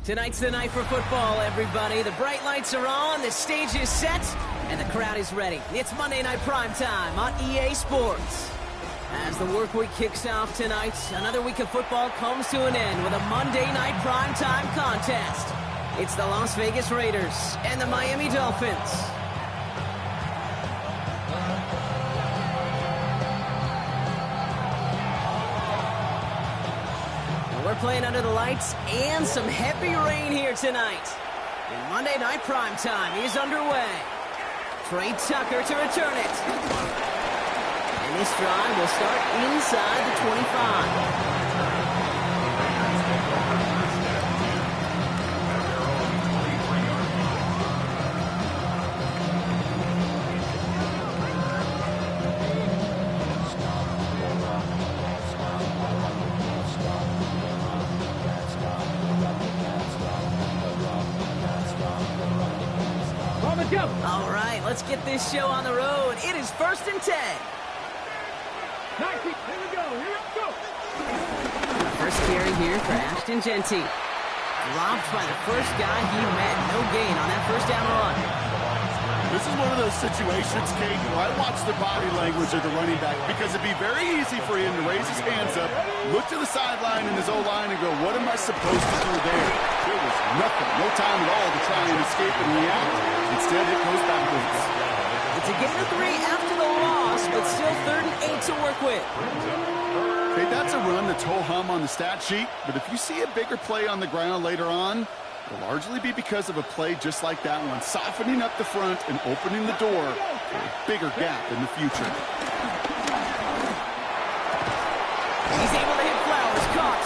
Tonight's the night for football, everybody. The bright lights are on, the stage is set, and the crowd is ready. It's Monday Night Primetime on EA Sports. As the work week kicks off tonight, another week of football comes to an end with a Monday Night Primetime contest. It's the Las Vegas Raiders and the Miami Dolphins. We're playing under the lights and some heavy rain here tonight. And Monday Night Primetime is underway. Trey Tucker to return it. And this drive will start inside the 25. All right, let's get this show on the road. It is 1st and 10. Here we go. First carry here for Ashton Genty. Dropped by the first guy he met. No gain on that first down run. This is one of those situations, Kate, where I watch the body language of the running back because it'd be very easy for him to raise his hands up, look to the sideline in his O-line and go, what am I supposed to do there? There was nothing, no time at all to try and escape and react. Instead, it goes backwards. It's a gain of 3 after the loss, but still 3rd and 8 to work with. Okay, that's a run that's ho-hum on the stat sheet, but if you see a bigger play on the ground later on, it'll largely be because of a play just like that one, softening up the front and opening the door for a bigger gap in the future. He's able to hit Flowers, caught.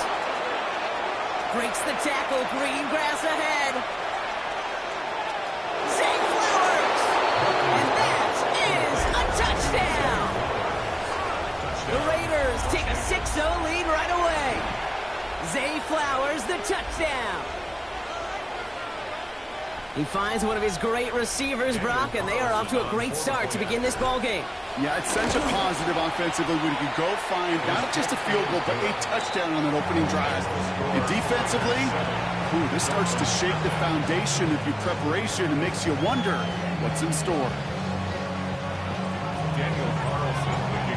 Breaks the tackle, green grass ahead. Save Flowers! And that is a touchdown! The Raiders take a 6-0 lead right away. Zay Flowers, the touchdown. He finds one of his great receivers, Brock, and they are off to a great start to begin this ball game. Yeah, it's such a positive offensively when you go find not just a field goal, but a touchdown on that opening drive. And defensively, this starts to shake the foundation of your preparation and makes you wonder what's in store.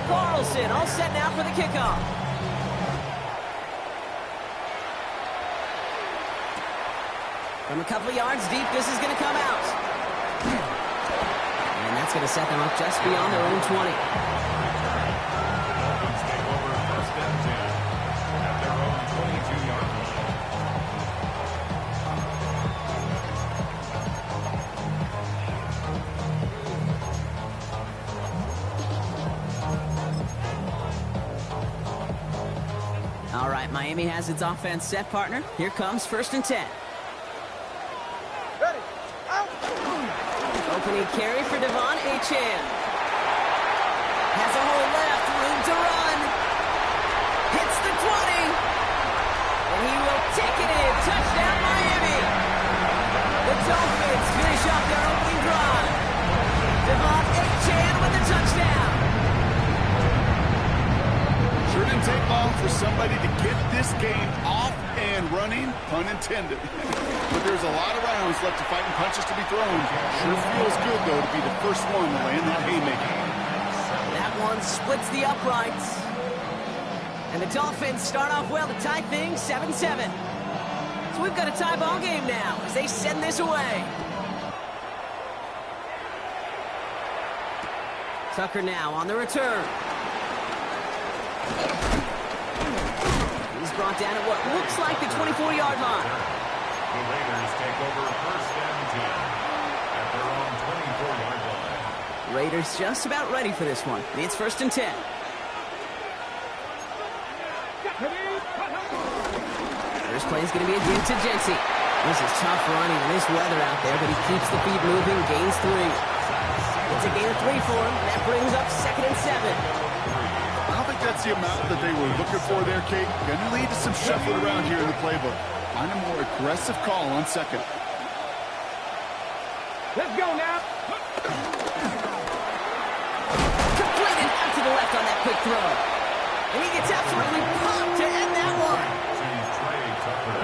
Carlson all set now for the kickoff. From a couple of yards deep, this is going to come out. And that's going to set them up just beyond their own 20. Dolphins take over 1st and 10 at their own 22-yard line. All right, Miami has its offense set, partner. Here comes 1st and 10. Opening carry for Devon Achane. Has a hole left, room to run. Hits the 20. And he will take it in. Touchdown, Miami. The Dolphins finish up their opening drive. Devon Achane with the touchdown. Sure didn't take long for somebody to get this game off and running, pun intended. But there's a lot of rounds left to fight and punches to be thrown. Sure feels good, though, to be the first one to land that haymaker. That one splits the uprights. And the Dolphins start off well to tie things 7-7. So we've got a tie ball game now as they send this away. Tucker now on the return. He's brought down at what looks like the 24-yard line. The Raiders take over 1st and 10 at their own 24-yard line. Raiders just about ready for this one. It's 1st and 10. First play is going to be a give to Genty. This is tough running in this weather out there, but he keeps the feet moving, gains 3. It's a gain of 3 for him. That brings up 2nd and 7. I don't think that's the amount that they were looking for there, Kate. Going to lead to some shuffling around here in the playbook. Find a more aggressive call on 2nd. Let's go now. Completed out to the left on that quick throw. And he gets absolutely pumped to end that one. Trey Tucker.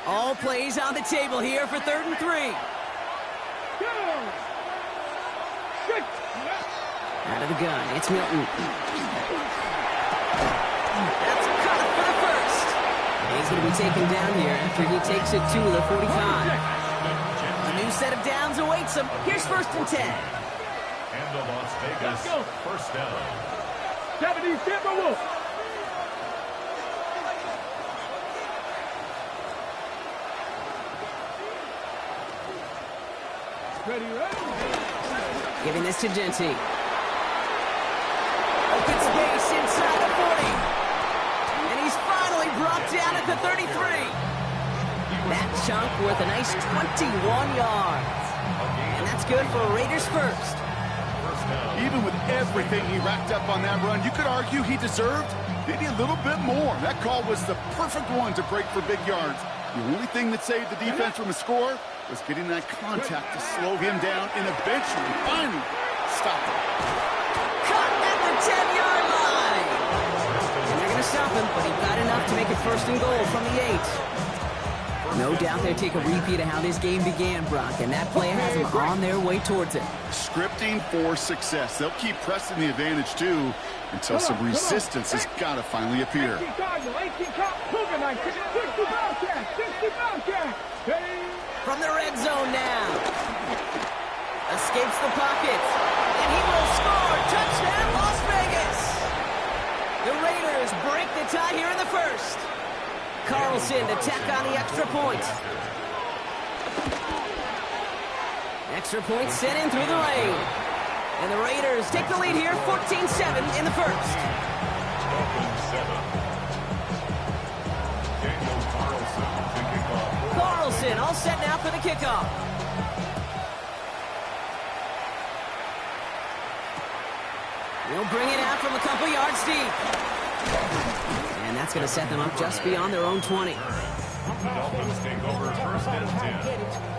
All plays on the table here for 3rd and 3. Out of the gun, it's Milton. That's cut for the first. He's going to be taken down here after he takes it to the 45. A new set of downs awaits him. Here's 1st and 10. And the Las Vegas first down. 70, ready. Giving this to Genty. Open space inside the 40. And he's finally brought down at the 33. That chunk worth a nice 21 yards. And that's good for Raiders first. Even with everything he racked up on that run, you could argue he deserved maybe a little bit more. That call was the perfect one to break for big yards. The only thing that saved the defense from a score was getting that contact to slow him down and eventually, finally, stop him. Caught at the 10-yard line. And they're going to stop him, but he got enough to make it 1st and goal from the 8. No doubt they'll take a repeat of how this game began, Brock, and that play has them on their way towards it. Scripting for success. They'll keep pressing the advantage, too, until some resistance has got to finally appear. From the red zone now. Escapes the pocket. And he will score. Touchdown, Las Vegas. The Raiders break the tie here in the 1st. Carlson to tack on the extra point. Extra point sent in through the lane. And the Raiders take the lead here, 14-7 in the 1st. Dolphins 7. Daniel Carlson to kick off. Carlson all set now for the kickoff. He'll bring it out from a couple yards deep. And that's going to set them up just beyond their own 20. The Dolphins take over 1st and 10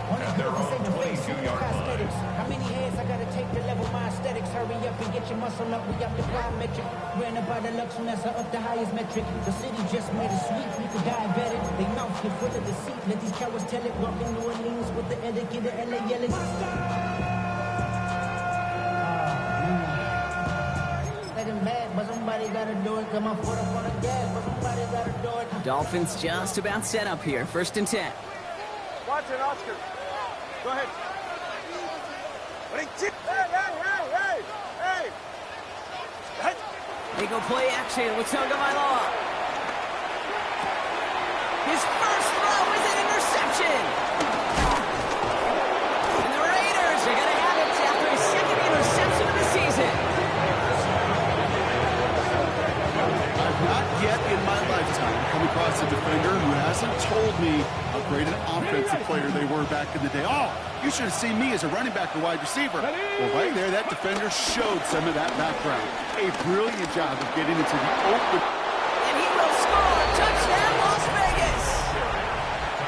at their own 22-yard line. How many heads I gotta take to level my aesthetics? Hurry up and get your muscle up. We up the plyometric. Ran about the lux mess up the highest metric. The city just made it sweet. People diabetic. They mouth get full of deceit. Let these cowards tell it. Walk in New Orleans with the etiquette. The LA yelling. Let him mad, but somebody gotta do it. Come on, foot up on the gas, but somebody gotta do it. Dolphins just about set up here, 1st and 10. Watch it, Oscar. Go ahead. Hey! They go play action with Tagovailoa. His first throw is an interception. And the Raiders are going to have it after his 2nd interception of the season. I've not yet in my lifetime come across a defender who hasn't told me how great an offensive player they were back in the day. Oh, you should have seen me as a running back or wide receiver. Well, right there, that defender showed some of that background. A brilliant job of getting into the open. And he will score. Touchdown, Las Vegas.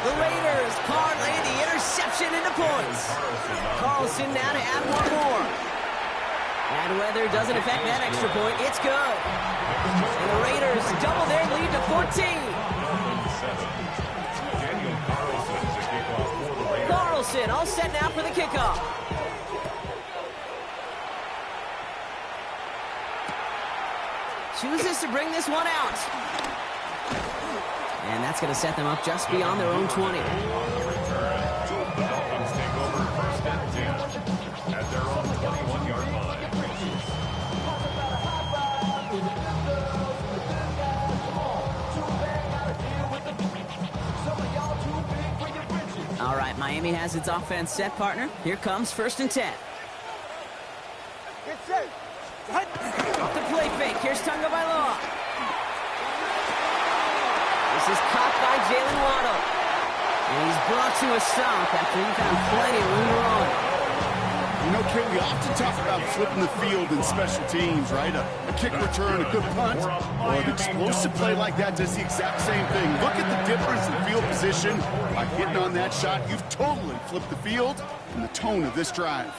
The Raiders parlay the interception into points. Carlson now to add one more. Bad weather doesn't affect that extra point. It's good. And the Raiders double their lead to 14. Daniel Carlson to kick off for the Raiders. Carlson all set now for the kickoff. Chooses to bring this one out. And that's going to set them up just beyond their own 20. The Dolphins take over 1st and 10 at their own 21-yard line. All right, Miami has its offense set, partner. Here comes 1st and 10. Get set. Off the play fake. Here's Tagovailoa. This is caught by Jalen Waddle. And he's brought to a stop after he found plenty of room to run. You know, Kate, we often talk about flipping the field in special teams, right? A kick return, a good punt, or an explosive play like that does the exact same thing. Look at the difference in field position. By hitting on that shot, you've totally flipped the field and the tone of this drive.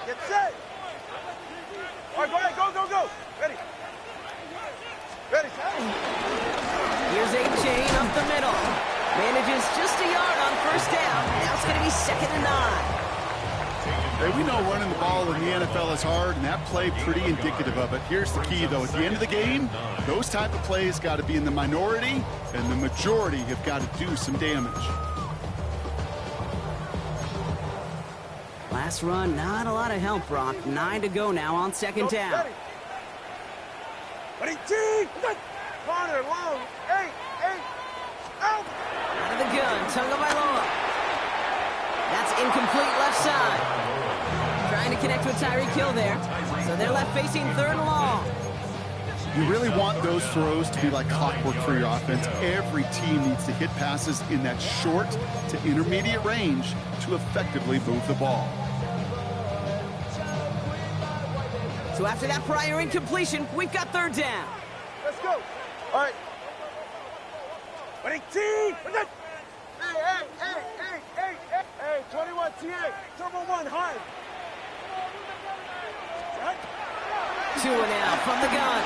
Get set. All right, go ahead. Go. Ready. He Here's a chain up the middle. Manages just a yard on first down. Now it's going to be 2nd and 9. Hey, we know running the ball in the NFL is hard, and that play pretty indicative of it. Here's the key, though. At the end of the game, those type of plays got to be in the minority, and the majority have got to do some damage. Last run, not a lot of help, Brock. 9 to go now on 2nd down. Ready, T! Corner, long, 8, out! Out of the gun, Tagovailoa. That's incomplete left side. Trying to connect with Tyreek Hill there. So they're left facing 3rd and long. You really want those throws to be like clockwork for your offense. Every team needs to hit passes in that short to intermediate range to effectively move the ball. So after that prior incompletion, we've got 3rd down. Let's go. All right. Ready, T! Hey, 21 TA, turbo 1, high. 2 and out from the gun.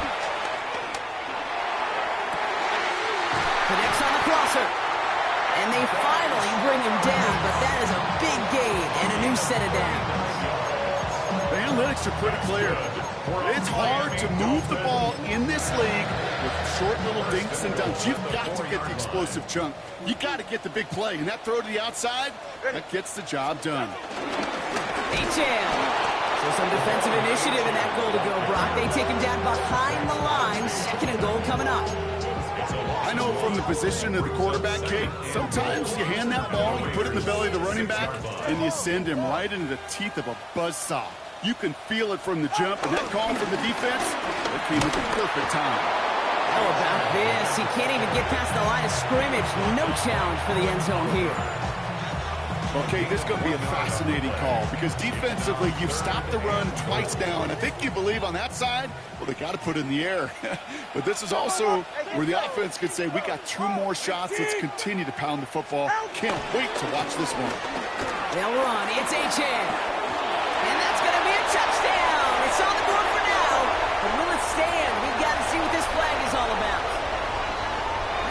Connects on the crosser. And they finally bring him down, but that is a big gain and a new set of downs. The analytics are pretty clear. It's hard to move the ball in this league with short little dinks and dunks. You've got to get the explosive chunk. You got to get the big play. And that throw to the outside, that gets the job done. HL. So some defensive initiative in that goal to go, Brock. They take him down behind the line. 2nd and goal coming up. I know from the position of the quarterback, Kate, sometimes you hand that ball, you put it in the belly of the running back, and you send him right into the teeth of a buzzsaw. You can feel it from the jump, and that call from the defense, that came at the perfect time. How about this? He can't even get past the line of scrimmage. No challenge for the end zone here. Okay, this is going to be a fascinating call because defensively, you've stopped the run twice now, and I think you believe on that side, well, they got to put it in the air. But this is also where the offense could say, we got 2 more shots. Let's continue to pound the football. Can't wait to watch this one. They'll run. It's HN. And that's going to be a touchdown. It's on the board for now. But will it stand? We've got to see what this flag is all about.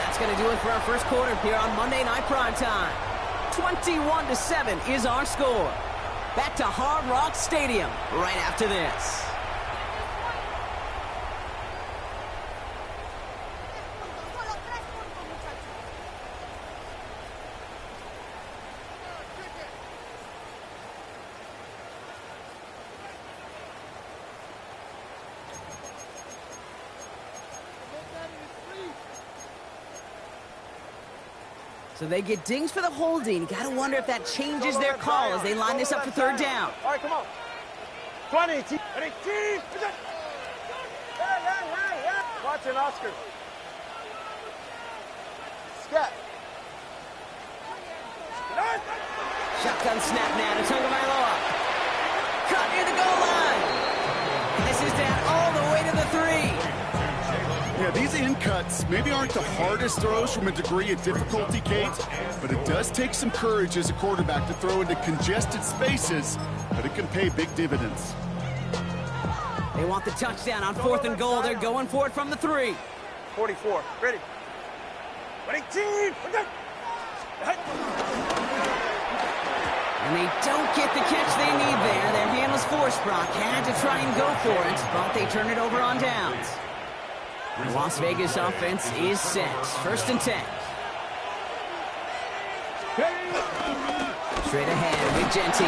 That's going to do it for our first quarter here on Monday Night Primetime. 21-7 is our score. Back to Hard Rock Stadium right after this. So they get dings for the holding. Got to wonder if that changes their call as they line this up for 3rd down. All right, come on. 20, T. Ready, T. Hey. Watch it, Oscar. Scat. Shotgun snap now to Tagovailoa. Cut near the goal line. And this is down all the way to the 3. Yeah, these in cuts maybe aren't the hardest throws from a degree of difficulty, Kate, but it does take some courage as a quarterback to throw into congested spaces, but it can pay big dividends. They want the touchdown on 4th and goal. They're going for it from the 3. 44. Ready. Ready, team. And they don't get the catch they need there. Their hand was forced, Brock. Had to try and go for it, but they turn it over on downs. The Las Vegas offense is set. 1st and 10. Straight ahead with Genty.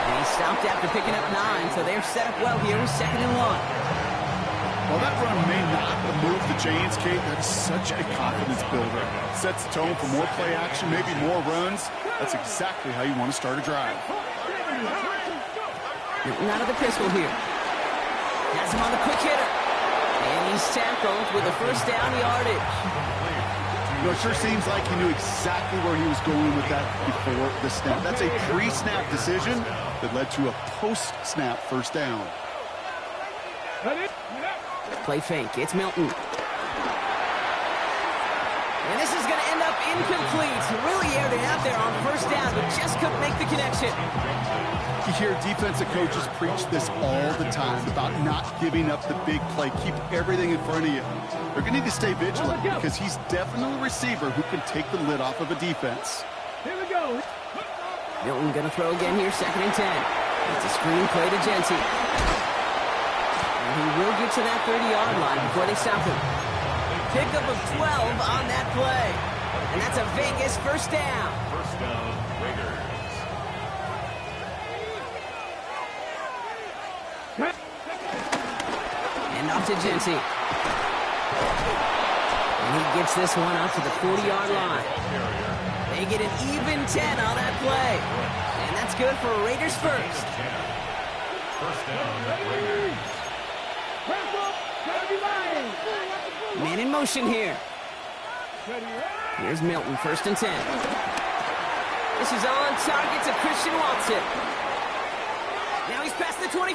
And he stopped after picking up 9, so they're set up well here with 2nd and 1. While that run may not move the chains, Kate, that's such a confidence builder. Sets the tone for more play action, maybe more runs. That's exactly how you want to start a drive. Getting out of the pistol here. Has him on the quick hitter. And he's tackled with a 1st down yardage. You know, it sure seems like he knew exactly where he was going with that before the snap. That's a pre-snap decision that led to a post-snap 1st down. Play fake. It's Milton. And this is going to end up incomplete. Really aired it out there on first down, but just couldn't make the connection. You hear defensive coaches preach this all the time about not giving up the big play. Keep everything in front of you. They're going to need to stay vigilant because he's definitely a receiver who can take the lid off of a defense. Here we go. Milton going to throw again here, 2nd and 10. It's a screen play to Genty. And he will get to that 30-yard line before they stop him. Pickup of 12 on that play. And that's a Vegas first down. First down, Raiders. And off to Genty. And he gets this one up to the 40-yard line. They get an even 10 on that play. And that's good for Raiders first. First down, Raiders. Man in motion here. Here's Milton, 1st and 10. This is on target to Christian Watson. Now he's past the 25.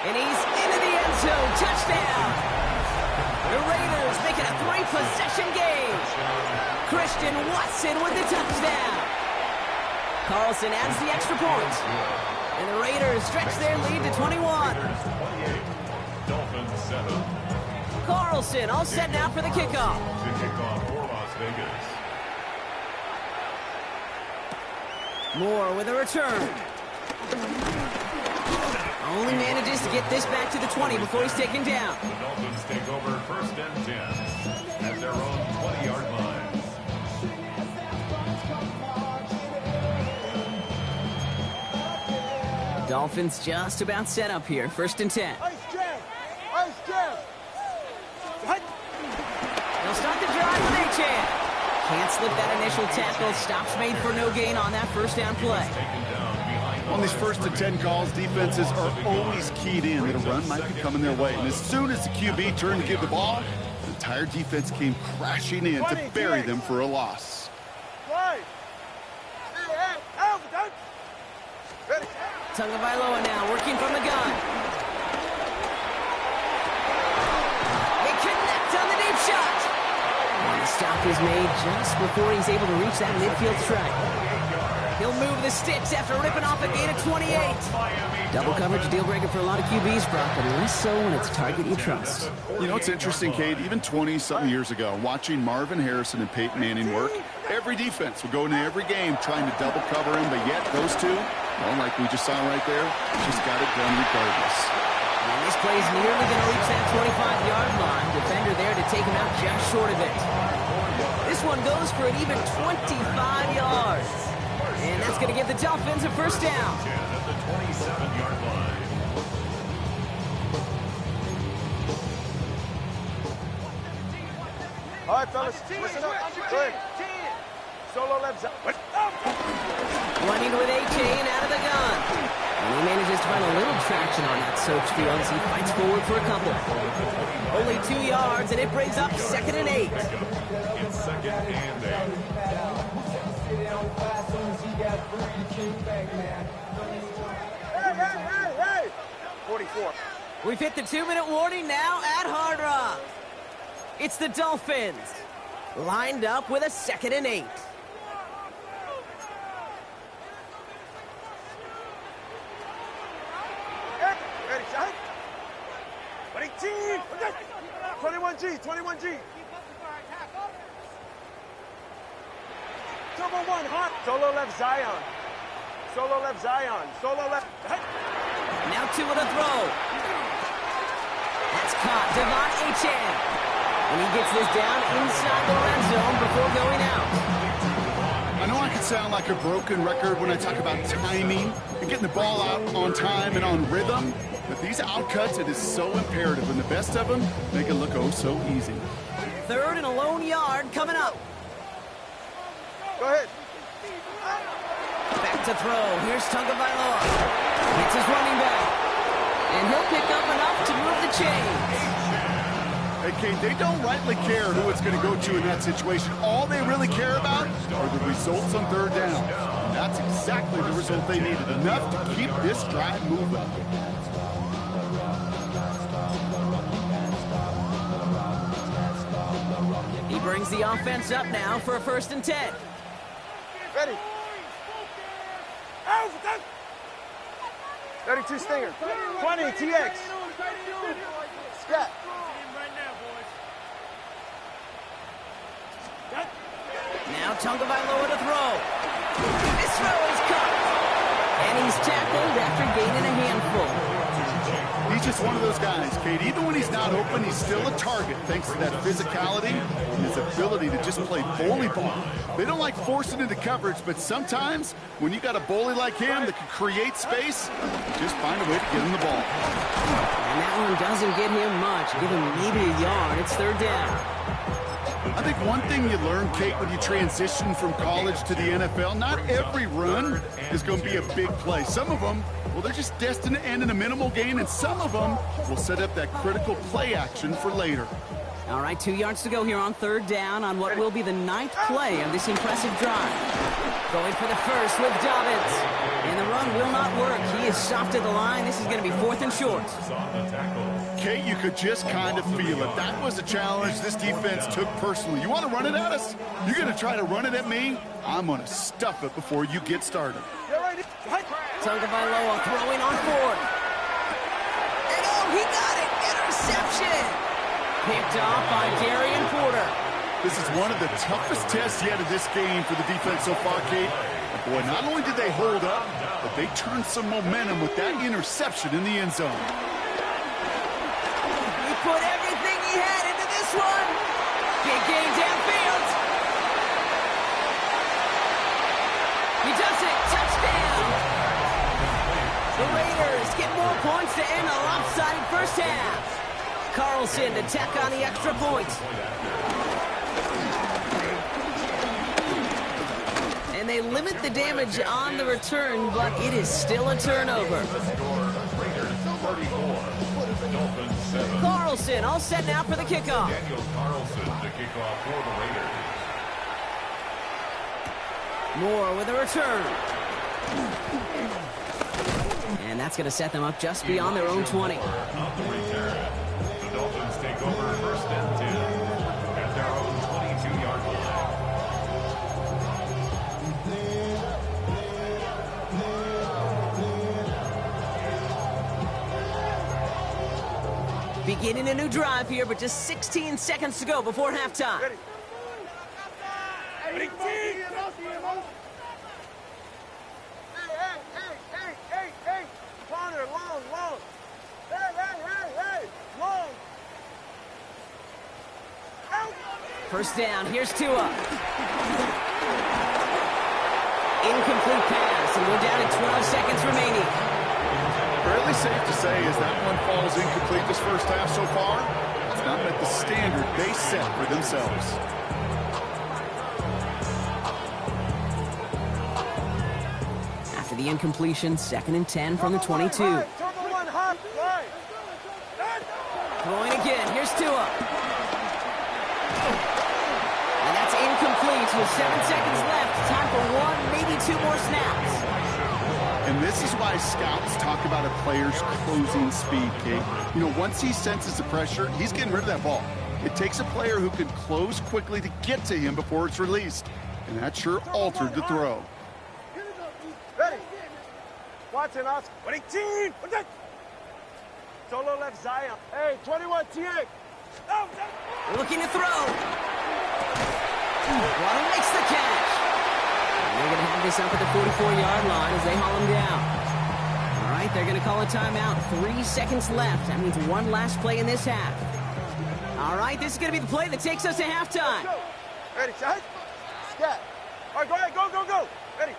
And he's into the end zone. Touchdown. The Raiders make it a 3-possession game. Christian Watson with the touchdown. Carlson adds the extra point. And the Raiders stretch their lead to 21. Raiders 28. Dolphins 7. Carlson all set now for the kickoff. The kickoff for Las Vegas. Moore with a return. Only manages to get this back to the 20 before he's taken down. The Dolphins take over 1st and 10 at their own 20-yard line. Dolphins just about set up here. 1st and 10. Ice jam. Ice jam. They'll start the drive with Achane. Can't slip that initial tackle. Stops made for no gain on that first down play. On these 1st and 10 calls, defenses are always keyed in that a run might be coming their way. And as soon as the QB turned to give the ball, the entire defense came crashing in to bury them for a loss. Tagovailoa now working from the gun. They connect on the deep shot. And the stop is made just before he's able to reach that midfield strike. He'll move the sticks after ripping off a gain of 28. Double coverage deal breaker for a lot of QBs, Brock, but less so when it's a target you trust. You know, it's interesting, Cade, even 20-something years ago, watching Marvin Harrison and Peyton Manning work, every defense would go into every game trying to double cover him, but yet those two, well, like we just saw right there, just got it done regardless. And this play's nearly going to reach that 25-yard line. Defender there to take him out just short of it. This one goes for an even 25 yards. And that's going to give the Dolphins a first down. At the 27-yard line. All right, fellas, listen up. Good. Solo left side. Running with Achane out of the gun. And he manages to find a little traction on that soaked field as he fights forward for a couple. Only 2 yards, and it brings up 2nd and 8. It's 2nd and 8. Hey! 44. We've hit the 2-minute warning now at Hard Rock. It's the Dolphins, lined up with a 2nd and 8. Ready, shot. 21G. Turbo 1, hot. Solo left Zion. Solo left. Now 2 with a throw. That's caught. Devon Achane. And he gets this down inside the red zone before going out. I know I can sound like a broken record when I talk about timing and getting the ball out on time and on rhythm, but these outcuts, it is so imperative, and the best of them make it look oh so easy. 3rd and a lone yard coming up. Go ahead. Back to throw. Here's Tagovailoa. It's his running back. And he'll pick up enough to move the chains. Hey, Kate, they don't rightly care who it's going to go to in that situation. All they really care about are the results on 3rd down. And that's exactly the result they needed. Enough to keep this drive moving. brings the offense up now for a 1st and 10. Ready. 32 Stinger. 20 TX. Scat. Now Tagovailoa to throw. This throw is caught. And he's tackled after gaining a handful. He's just one of those guys, Kate. Even when he's not open, he's still a target thanks to that physicality and his ability to just play bully ball. They don't like forcing into coverage, but sometimes when you got a bully like him that can create space, just find a way to get him the ball. And that one doesn't get him much. Give him maybe a yard. It's 3rd down. I think one thing you learn, Kate, when you transition from college to the NFL, not every run is going to be a big play. Some of them, well, they're just destined to end in a minimal gain, and some of them will set up that critical play action for later. All right, 2 yards to go here on 3rd down on what will be the 9th play of this impressive drive. Going for the first with Dobbins. And the run will not work. He is soft at the line. This is going to be 4th and short. Kate, you could just kind of feel it. That was a challenge this defense took personally. You want to run it at us? You're going to try to run it at me? I'm going to stuff it before you get started. Tagovailoa throwing on 4th. And oh, he got it! Interception! Picked off by Darian Porter. This is one of the toughest tests yet of this game for the defense so far, Kate. And boy, not only did they hold up, but they turned some momentum with that interception in the end zone. He put everything he had into this one. Big gain downfield. He does it. Touchdown. The Raiders get more points to end a lopsided first half. Carlson to tack on the extra point. And they limit the damage on the return, but it is still a turnover. Carlson all set now for the kickoff. Daniel Carlson to kick off for the Raiders. Moore with a return. And that's going to set them up just beyond their own 20. On the return, the Dolphins take over 1st and 10 at their own 22-yard line. Beginning a new drive here, but just 16 seconds to go before halftime. Ready. Ready. Hey. Corner, long. Hey. Long. Out. 1st down, here's Tua. Incomplete pass, and we're down to 12 seconds remaining. Fairly safe to say as that one falls incomplete this first half so far, it's not met the standard they set for themselves. After the incompletion, 2nd and 10 from the 22. Throwing again, here's Tua. And that's incomplete with 7 seconds left. Time for 1, maybe 2 more snaps. And this is why scouts talk about a player's closing speed, Kate. You know, once he senses the pressure, he's getting rid of that ball. It takes a player who can close quickly to get to him before it's released. And that sure altered the throw. Ready. Watson, Oscar. 18. Solo left Zion. Hey, 21 TX. Looking to throw. Waddle makes the catch. They're going to have this up at the 44-yard line as they haul him down. All right, they're going to call a timeout. 3 seconds left. That means one last play in this half. All right, this is going to be the play that takes us to halftime. Ready, shot. Scat. All right, go ahead, go. Ready.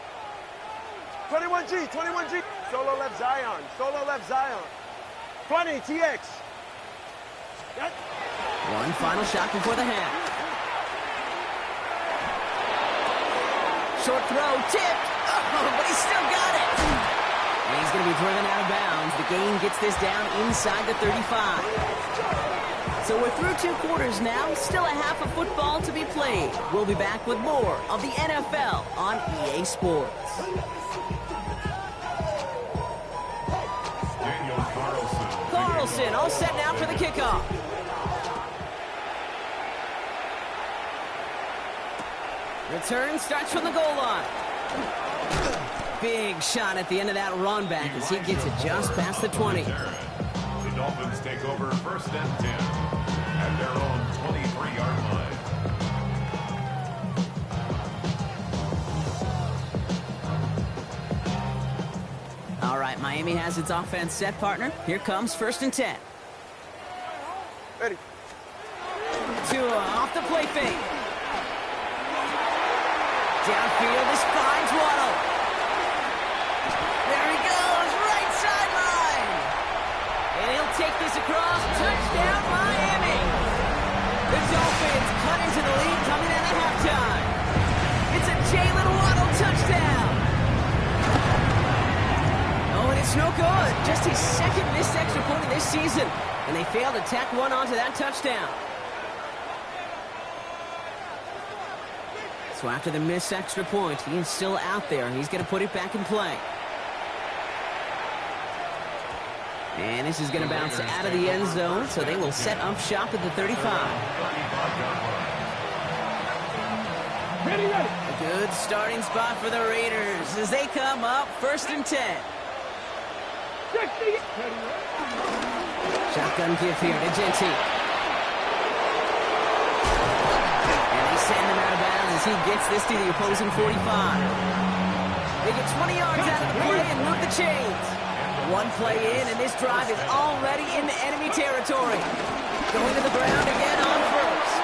21G. Solo left Zion. 20 TX. One final shot before the half. Short throw, tipped. Oh, but he's still got it. And he's going to be driven out of bounds. The gain gets this down inside the 35. So we're through 2 quarters now. Still a half of football to be played. We'll be back with more of the NFL on EA Sports. Daniel Carlson. Carlson all set now for the kickoff. Return starts from the goal line. Big shot at the end of that run back as he gets it just past the 20. The Dolphins take over first and 10 at their own 23-yard line. All right, Miami has its offense set, partner. Here comes first and 10. Ready. Tua off the play fake. Downfield, this finds Waddle. There he goes, right sideline. And he'll take this across. Touchdown, Miami. The Dolphins cut into the lead coming in at halftime. It's a Jalen Waddle touchdown. Oh, and it's no good. Just his second missed extra point of this season. And they failed to tack one onto that touchdown. So after the missed extra point, he is still out there. He's going to put it back in play. And this is going to bounce out of the end zone, so they will set up shop at the 35. A good starting spot for the Raiders as they come up first and 10. Shotgun give here to Genty. And they send him out of bounds as he gets this to the opposing 45. They get 20 yards out of the play and move the chains. One play in, and this drive is already in the enemy territory. Going to the ground again on first.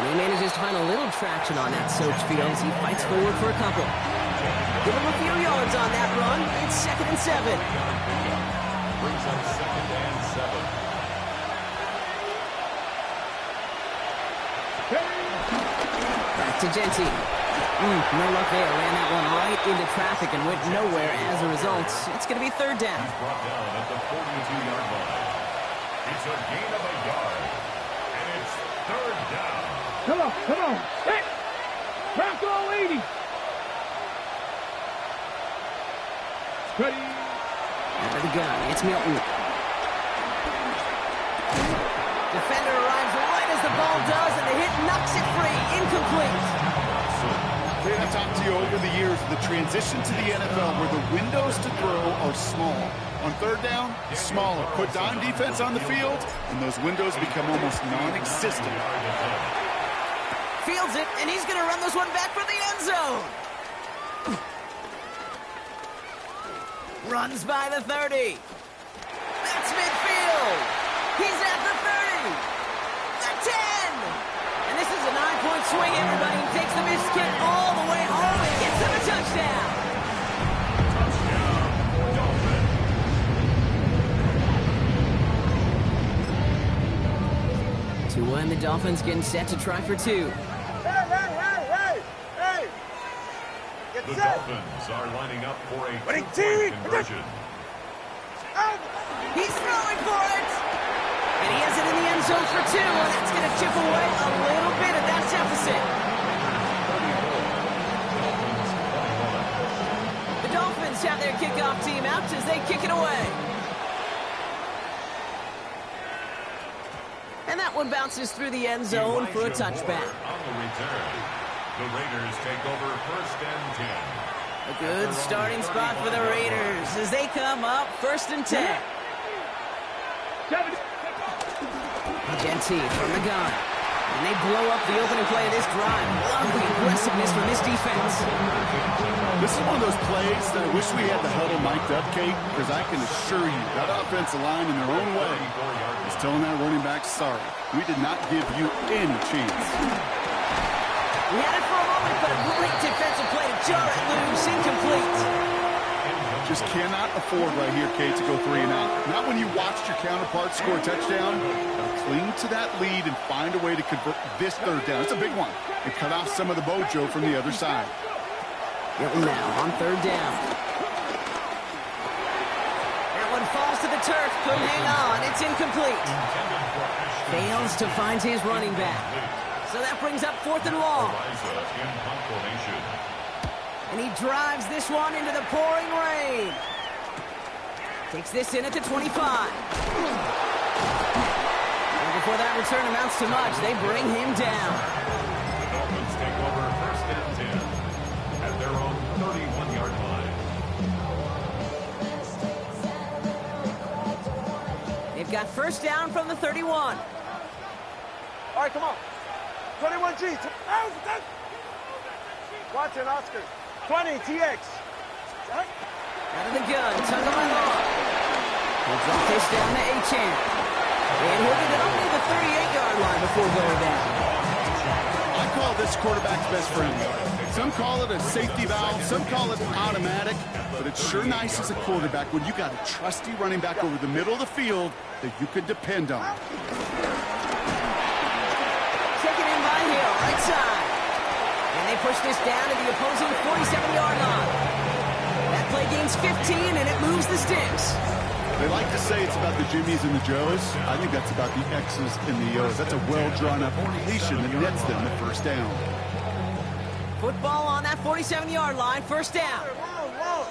And he manages to find a little traction on that soaked field as he fights forward for a couple. Give him a few yards on that run. It's second and 7. Brings up second and 7. Back to Genty. No luck there. Ran that one right into traffic and went nowhere as a result. It's going to be third down. He's brought down at the 42-yard line. It's a gain of a yard. And it's third down. Come on. Hey! Crack all 80. Ready. Out of the gun. It's Milton. Defender arrives right as the ball does, and the hit knocks it free. Incomplete. I've talked to you over the years, the transition to the NFL where the windows to throw are small. On third down, smaller. Put dime defense on the field, and those windows become almost non-existent. Fields it, and he's going to run this one back for the end zone. Runs by the 30. That's midfield. He's at the 30. The 10. And this is a 9-point swing, everybody. He takes the missed kick all the way home and gets him a touchdown. Tua and the Dolphins getting set to try for 2. Hey! Get The set! Dolphins are lining up for a Ready, two-point team! conversion. Out! He's throwing for it! And he has it in the end zone for 2, and that's going to chip away a little bit of that deficit. The Dolphins have their kickoff team out as they kick it away. And that one bounces through the end zone for a touchback. On the return, the Raiders take over first and 10. A good starting spot for the Raiders as they come up first and 10. Genty from the gun. And they blow up the opening play of this drive. Love the aggressiveness from this defense. This is one of those plays that I wish we had the huddle mic'd up, Kate, because I can assure you that offensive line in their own way is telling that running back, sorry, we did not give you any chance. We had it for a moment, but a great defensive play to jar it loose, incomplete. Just cannot afford right here, Kate, to go 3 and out. Not when you watched your counterpart score a touchdown. Cling to that lead and find a way to convert this third down. It's a big one. And cut off some of the mojo from the other side. Hilton now on third down. That one falls to the turf. Couldn't hang on. It's incomplete. Fails to find his running back. So that brings up 4th and long. And he drives this one into the pouring rain. Takes this in at the 25. And before that return amounts to much, they bring him down. The Dolphins take over first and 10 They've got first down from the 31. All right, come on. 21G. Watson, Oscar. 20, TX. Out of the gun, Tagovailoa. He'll drop this down to Achane. And he'll get it up near the 38-yard line before going down. I call this quarterback's best friend. Some call it a safety valve, some call it automatic, but it's sure nice as a quarterback when you got a trusty running back over the middle of the field that you can depend on. Taken in by Hill, right side. And they push this down to the opposing 47-yard line. That play gains 15, and it moves the sticks. They like to say it's about the Jimmies and the Joes. I think that's about the X's and the O's. That's a well-drawn-up completion that nets them the first down. Football on that 47-yard line, first down. Whoa.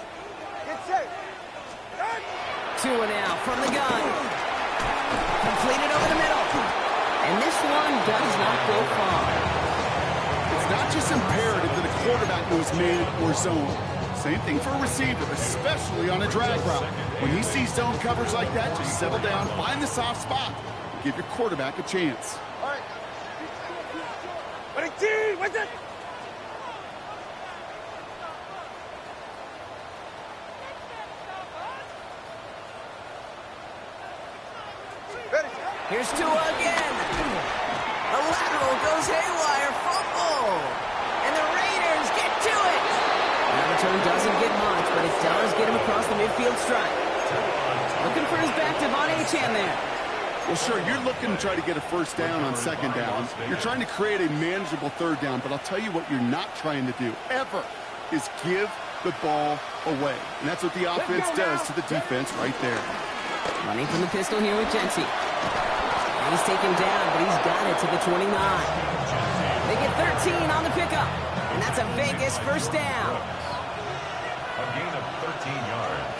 Get safe. Two and out from the gun. Completed over the middle. And this one does not go far. It's not just imperative that a quarterback knows man or zone. Same thing for a receiver, especially on a drag route. When he sees zone coverage like that, just settle down, find the soft spot, and give your quarterback a chance. All right. Ready, T, what's it? Ready. Here's Tua again. A lateral goes haywire, fumble. And the Raiders get to it. The return doesn't get much, but it does get him across the midfield stripe. Looking for his back, Devon Achane there. Well, sure, you're looking to try to get a first down on second down. You're trying to create a manageable third down, but I'll tell you what you're not trying to do, ever, is give the ball away. And that's what the offense does to the defense right there. Running from the pistol here with Genty. He's taken down, but he's got it to the 29. They get 13 on the pickup, and that's a Vegas first down. A gain of 13 yards.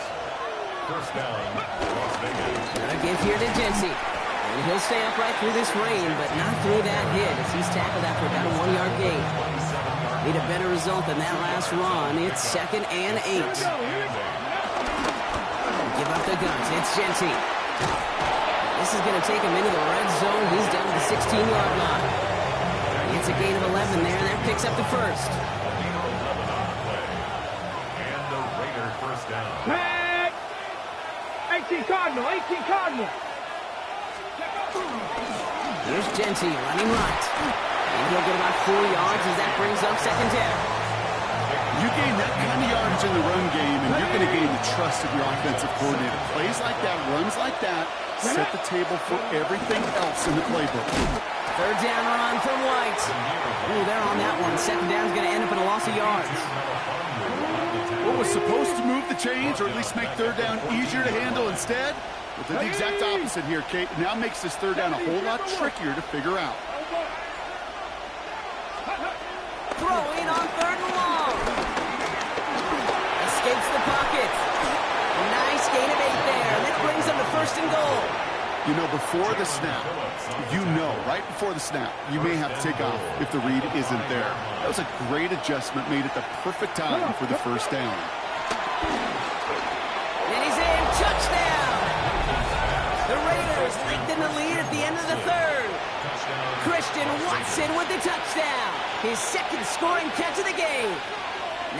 First down, Las Vegas. Got a give here to Genty. And he'll stay upright through this rain, but not through that hit as he's tackled after about a 1-yard gain. Need a better result than that last run. It's 2nd and 8. Give up the guns. It's Genty. This is going to take him into the red zone. He's down to the 16-yard line. It's a gain of 11 there, and that picks up the first. And the Raider first down. Hey! 18 Cardinal, 18 Cardinal. Here's Genty running right. And he'll get about 4 yards as that brings up second down. You gain that kind of yardage in the run game, and you're going to gain the trust of your offensive coordinator. Plays like that, runs like that, set the table for everything else in the playbook. Third down run from White. Ooh, they're on that one. Second down's going to end up in a loss of yards. What was supposed to move the chains, or at least make third down easier to handle instead, well, did the exact opposite here, Kate. Now makes this third down a whole lot trickier to figure out. Throwing on third and long. Escapes the pocket. A nice gain of 8 there, and that brings them to first and goal. You know, before the snap, right before the snap, you may have to take off if the read isn't there. That was a great adjustment made at the perfect time for the first down. And he's in. Touchdown! The Raiders lengthen the lead at the end of the third. Christian Watson with the touchdown. His second scoring catch of the game.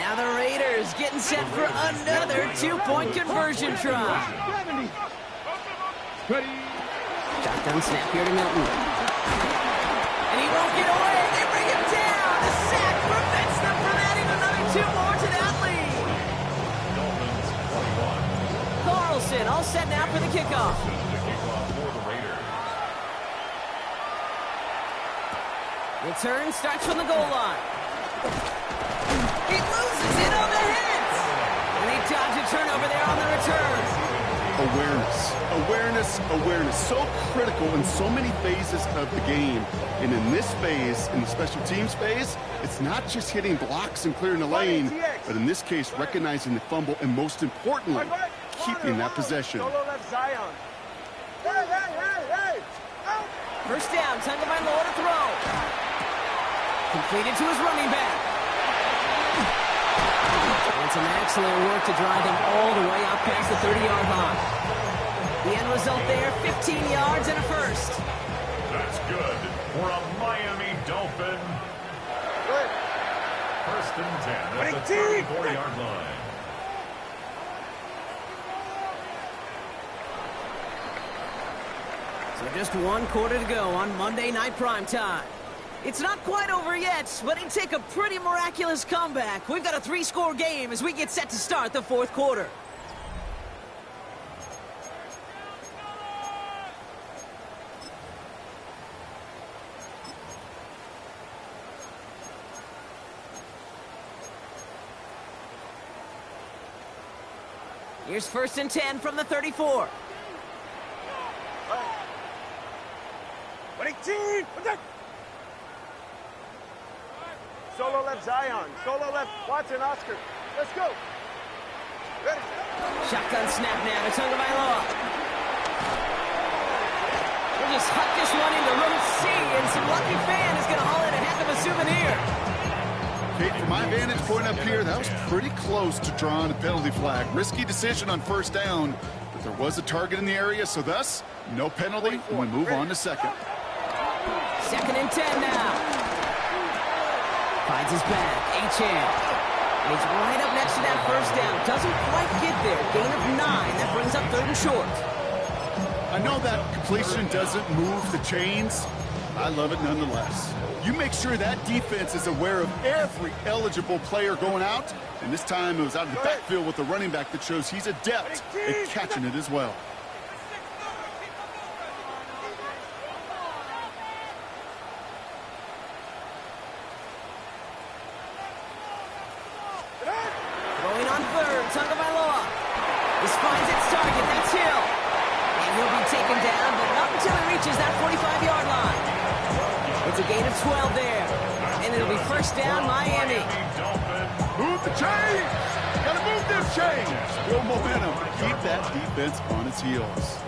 Now the Raiders getting set for another 2-point conversion try. Ready. Shotgun snap here to Milton. And he won't get away. They bring him down. The sack prevents them from adding another 2 more to that lead. Dolphins 21. Carlson all set now for the kickoff. The kickoff for the Raiders. Return starts from the goal line. He loses it on the hit. And they dodge a turnover there on the return. Awareness. So critical in so many phases of the game. And in this phase, in the special teams phase, it's not just hitting blocks and clearing the lane, but in this case, recognizing the fumble and most importantly, keeping that possession. Solo left Zion. Hey. Out. First down, Tagovailoa to throw. Completed to his running back. And some excellent work to drive them all the way out past the 30-yard line. The end result. result there, 15 yards and a first. That's good for a Miami Dolphin. Good. First and 10 at the 34-yard line. So just 1 quarter to go on Monday Night Primetime. It's not quite over yet, but it'd take a pretty miraculous comeback. We've got a 3-score game as we get set to start the 4th quarter. Here's 1st and 10 from the 34. Solo left Zion. Solo left Watson, Oscar. Let's go. Ready. Shotgun snap now to Tagovailoa. We'll just huck this one into row C, and some lucky fan is going to haul in a heck of a souvenir. Kate, from my vantage point up here, that was pretty close to drawing a penalty flag. Risky decision on 1st down, but there was a target in the area, so thus, no penalty, and we move on to 2nd. 2nd and 10 now. Finds his back, Achane. He's right up next to that 1st down. Doesn't quite get there. Gain of 9. That brings up 3rd and short. I know that completion doesn't move the chains. I love it nonetheless. You make sure that defense is aware of every eligible player going out. And this time it was out of the backfield with the running back that shows he's adept at catching it as well. Throwing on 3rd, Tagovailoa. This finds its target, that's Hill. And he'll be taken down, but not until he reaches that 45-yard line. It's a gain of 12 there. And it'll be 1st down, Miami. Move the chains! Gotta move them chains! Build momentum. Keep that defense on its heels.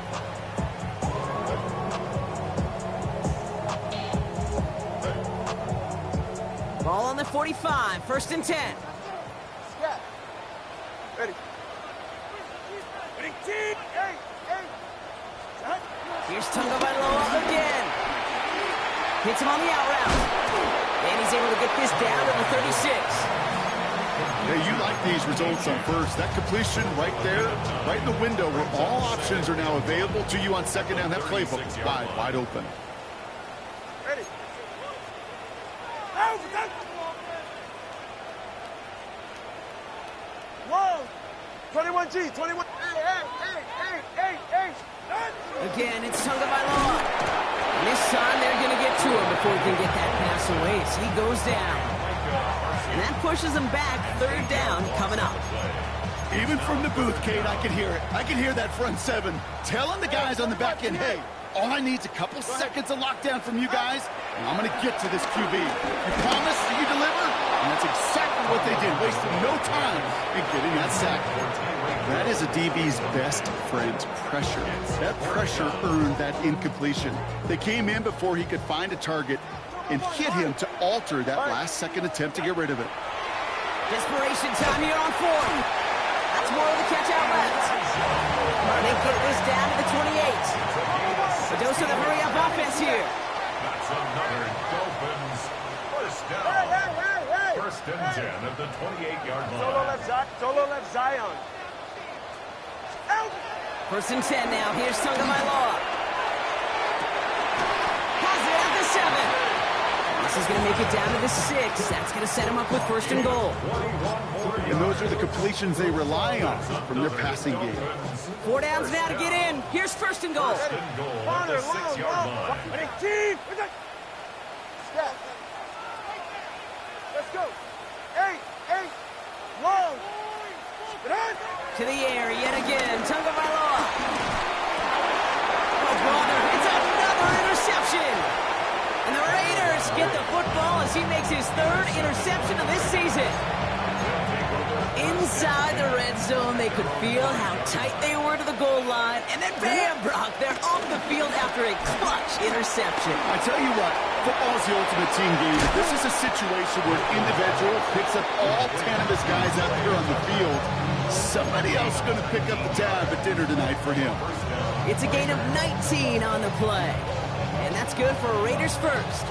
Ball on the 45, 1st and 10. Yeah. Ready. Ready, team. Hey. Here's Tagovailoa again. Hits him on the out route. And he's able to get this down to the 36. Yeah, you like these results on 1st. That completion right there, right in the window where all options are now available to you on 2nd down. That playbook is wide open. Ready. Whoa. 21G. 21. Hey. Again, it's Tagovailoa. And this time they're going to get to him before he can get that pass away. So he goes down. And that pushes him back. 3rd down coming up. Even from the booth, Kate, I can hear it. I can hear that front 7 telling the guys on the back end, hey, all I need is a couple seconds of lockdown from you guys, and I'm going to get to this QB. You promise, you deliver, and that's exactly what they did, wasting no time in getting that sack. That is a DB's best friend, pressure. That pressure earned that incompletion. They came in before he could find a target and hit him to alter that last-second attempt to get rid of it. Desperation time here on 4th. That's more of the catch out left. And they get this down to the 28. A dose of the hurry-up offense here. That's another Dolphins 1st down. Hey. 1st and 10 at the 28-yard line. Solo left Zion. 1st and 10 now. Here's Tagovailoa. Has it at the 7. This is going to make it down to the 6. That's going to set him up with 1st and goal. And those are the completions they rely on from their passing game. 4 downs now to get in. Here's 1st and goal. 1st and goal at the 6-yard line. Ready, team. Step. Let's go. Hey. Long. To the air yet again. Tagovailoa. Oh, brother. It's another interception. And the Raiders get the football as he makes his 3rd interception of this season. Inside the red zone, they could feel how tight they were to the goal line, and then bam, Brock, they're off the field after a clutch interception. I tell you what, football is the ultimate team game. If this is a situation where an individual picks up all 10 of his guys out here on the field, somebody else is going to pick up the tab at dinner tonight for him. It's a gain of 19 on the play, and that's good for Raiders first.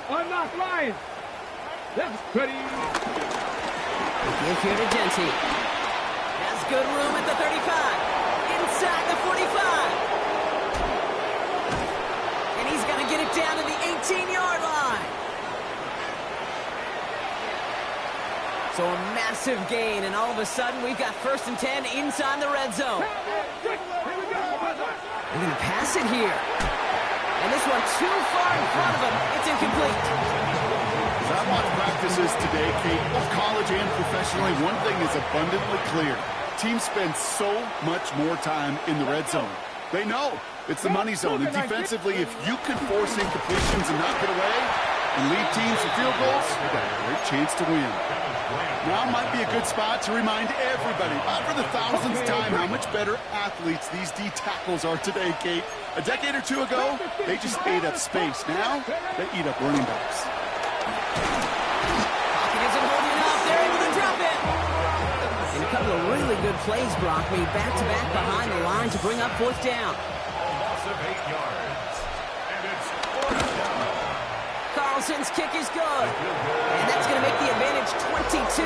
Unlock line. That's pretty. Give here to Genty. Has good room at the 35. Inside the 45. And he's going to get it down to the 18-yard line. So a massive gain, and all of a sudden we've got 1st and 10 inside the red zone. They're going to pass it here. And this one too far in front of him. It's incomplete. As I watch practices today, Kate, both college and professionally, one thing is abundantly clear. Teams spend so much more time in the red zone. They know it's the money zone. And defensively, if you can force incompletions and knock it away and lead teams to field goals, you've got a great chance to win. Now might be a good spot to remind everybody, not for the thousandth time, how much better athletes these D tackles are today, Kate. A decade or two ago, they just ate up space. Now, they eat up running backs. Pocket isn't holding up. They're able to drop it. And a couple of really good plays, Brock, made back-to-back behind the line to bring up 4th down. Loss of 8 yards. And it's 4th down. Carlson's kick is good. And that's going to make the advantage 22.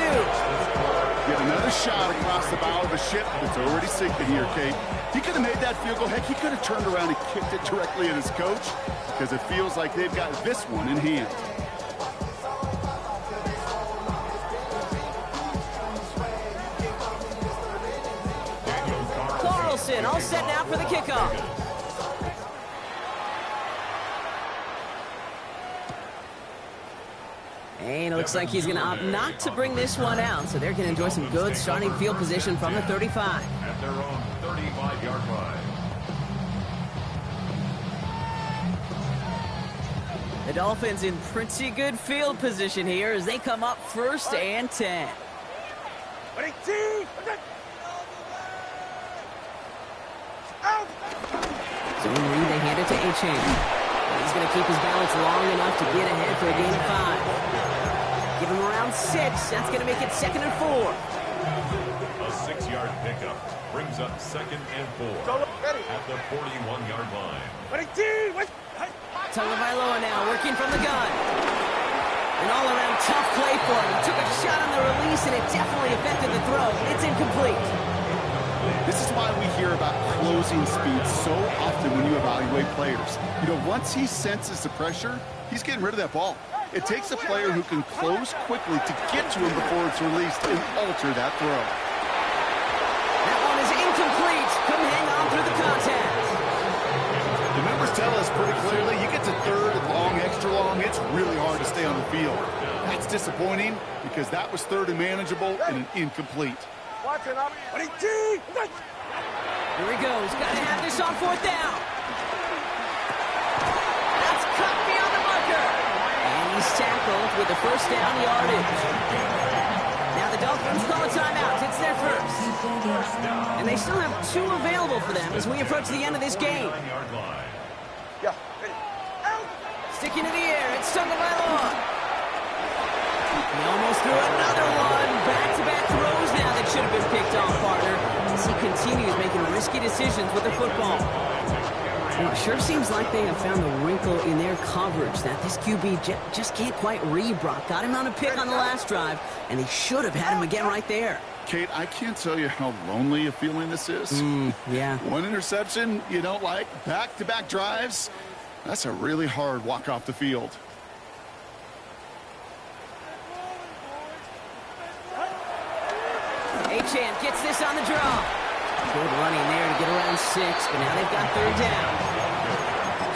Get another shot across the bow of a ship that's already sinking here, Kate. He could have made that field goal. Heck, he could have turned around and kicked it directly at his coach because it feels like they've got this one in hand. Carlson all set now for the kickoff. And it looks like he's going to opt not to bring this one out, so they're going to enjoy some good starting field position from the 35. At their own 35-yard line. The Dolphins in pretty good field position here as they come up 1st and 10. Ready, team! Out! Zone read, they hand it to Achane. He's going to keep his balance long enough to get ahead for a gain of 5. Give him around 6. That's going to make it 2nd and 4. A 6-yard pickup brings up 2nd and 4 at the 41-yard line. Ready, team! Tagovailoa now working from the gun. An all-around tough play for him. He took a shot on the release, and it definitely affected the throw. It's incomplete. This is why we hear about closing speed so often when you evaluate players. You know, once he senses the pressure, he's getting rid of that ball. It takes a player who can close quickly to get to him before it's released and alter that throw. That one is incomplete. Couldn't hang on through the contact. The numbers tell us pretty clearly, you get to 3rd and long, extra long, it's really hard to stay on the field. That's disappointing because that was 3rd and manageable and an incomplete. Watch it, ready, team! Here he goes. Got to have this on 4th down. That's cut beyond the marker. And he's tackled with the 1st down yardage. Now the Dolphins call a timeout. It's their first. And they still have 2 available for them as we approach the end of this game. Yeah, ready. Out! Sticking to the air. It's Tagovailoa. He almost threw another one. Back-to-back throws now that should have been picked off, partner. As he continues making risky decisions with the football. Well, it sure seems like they have found a wrinkle in their coverage that this QB just can't quite read, Brock. Got him on a pick on the last drive, and they should have had him again right there. Kate, I can't tell you how lonely a feeling this is. Yeah. One interception you don't like, back-to-back drives, that's a really hard walk off the field. Achane gets this on the draw. Good running there to get around 6, but now they've got 3rd down.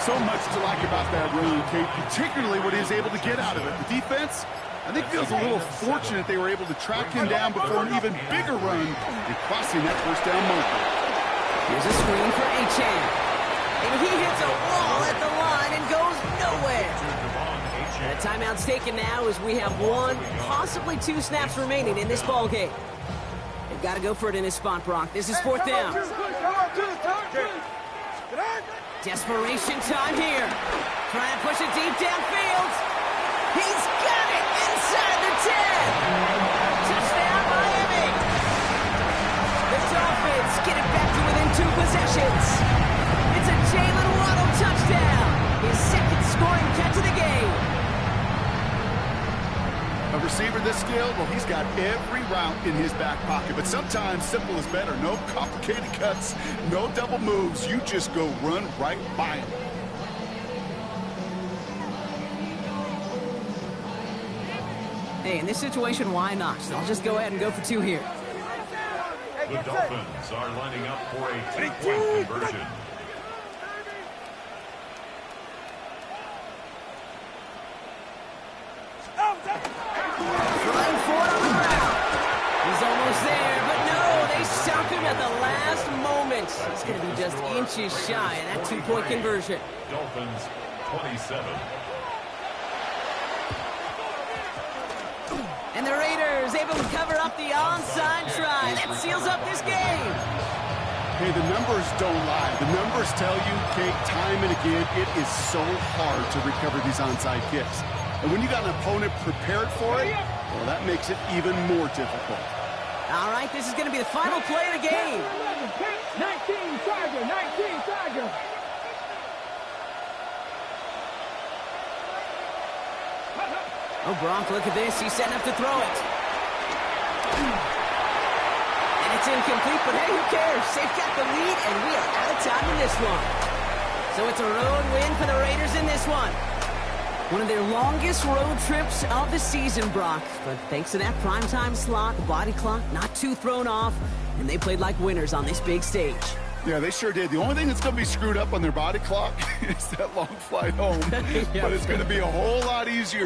So much to like about that run, Kate, particularly what he was able to get out of it. The defense, I think, feels a little fortunate they were able to track him down before an even bigger run and crossing that 1st down marker. Here's a screen for Achane. And he hits a wall at the line and goes nowhere. And a timeout's taken now as we have 1, possibly 2 snaps remaining in this ball game. They've got to go for it in this spot, Brock. This is 4th down. Desperation time here. Trying to push it deep downfield. He's got it inside the 10. Touchdown, Miami. The Dolphins get it back to within 2 possessions. It's a Jalen Waddle touchdown. His 2nd scoring catch of the game. A receiver this skilled, well, he's got every route in his back pocket. But sometimes simple is better. No complicated cuts, no double moves. You just go run right by him. Hey, in this situation, why not? So I'll just go ahead and go for 2 here. The Dolphins are lining up for a 2-point conversion. Trying for it on the ground. He's almost there, but no, they stop him at the last moment. He's going to be just inches shy of that 2-point conversion. Dolphins 27. And the Raiders able to cover up the onside try. That seals up this game. Hey, the numbers don't lie. The numbers tell you, Kate, time and again, it is so hard to recover these onside kicks. And when you got an opponent prepared for it, well, that makes it even more difficult. All right, this is going to be the final play of the game. 19 Tiger, 19 Tiger. Oh, Brock, look at this. He's setting up to throw it. And it's incomplete, but hey, who cares? They've got the lead, and we are out of time in this one. So it's a road win for the Raiders in this one. One of their longest road trips of the season, Brock. But thanks to that primetime slot, the body clock not too thrown off, and they played like winners on this big stage. Yeah, they sure did. The only thing that's going to be screwed up on their body clock is that long flight home. Yeah, but it's going to be a whole lot easier